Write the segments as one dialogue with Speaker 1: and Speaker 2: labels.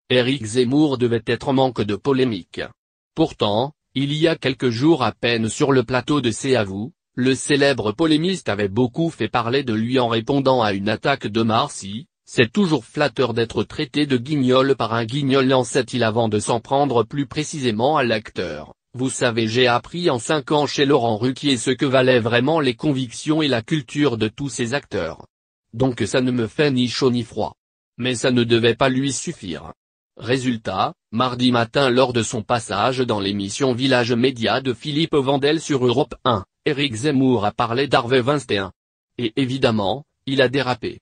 Speaker 1: Éric Zemmour devait être en manque de polémique. Pourtant, il y a quelques jours à peine sur le plateau de C'est à vous, le célèbre polémiste avait beaucoup fait parler de lui en répondant à une attaque d'Omar Sy. C'est toujours flatteur d'être traité de guignol par un guignol, lançait-il avant de s'en prendre plus précisément à l'acteur. Vous savez, j'ai appris en 5 ans chez Laurent Ruquier ce que valaient vraiment les convictions et la culture de tous ces acteurs. Donc ça ne me fait ni chaud ni froid. Mais ça ne devait pas lui suffire. Résultat, mardi matin lors de son passage dans l'émission Village Média de Philippe Vandel sur Europe 1, Éric Zemmour a parlé d'Harvey Weinstein. Et évidemment, il a dérapé.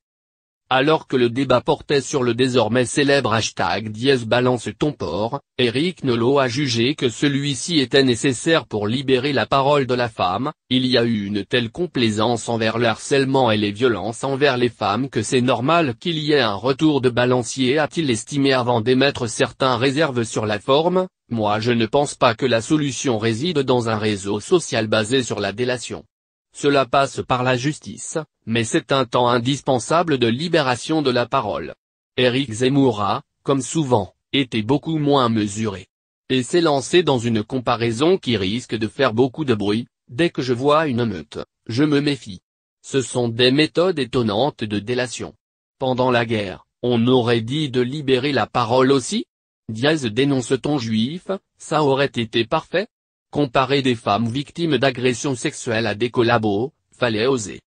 Speaker 1: Alors que le débat portait sur le désormais célèbre hashtag #BalanceTonPorc, Éric Nolot a jugé que celui-ci était nécessaire pour libérer la parole de la femme. Il y a eu une telle complaisance envers le harcèlement et les violences envers les femmes que c'est normal qu'il y ait un retour de balancier, a-t-il estimé avant d'émettre certaines réserves sur la forme. Moi je ne pense pas que la solution réside dans un réseau social basé sur la délation. Cela passe par la justice, mais c'est un temps indispensable de libération de la parole. Éric Zemmour a, comme souvent, été beaucoup moins mesuré. Et s'est lancé dans une comparaison qui risque de faire beaucoup de bruit. Dès que je vois une meute, je me méfie. Ce sont des méthodes étonnantes de délation. Pendant la guerre, on aurait dit de libérer la parole aussi? Diaz dénonce-t-on juif, ça aurait été parfait? Comparer des femmes victimes d'agressions sexuelles à des collabos, fallait oser.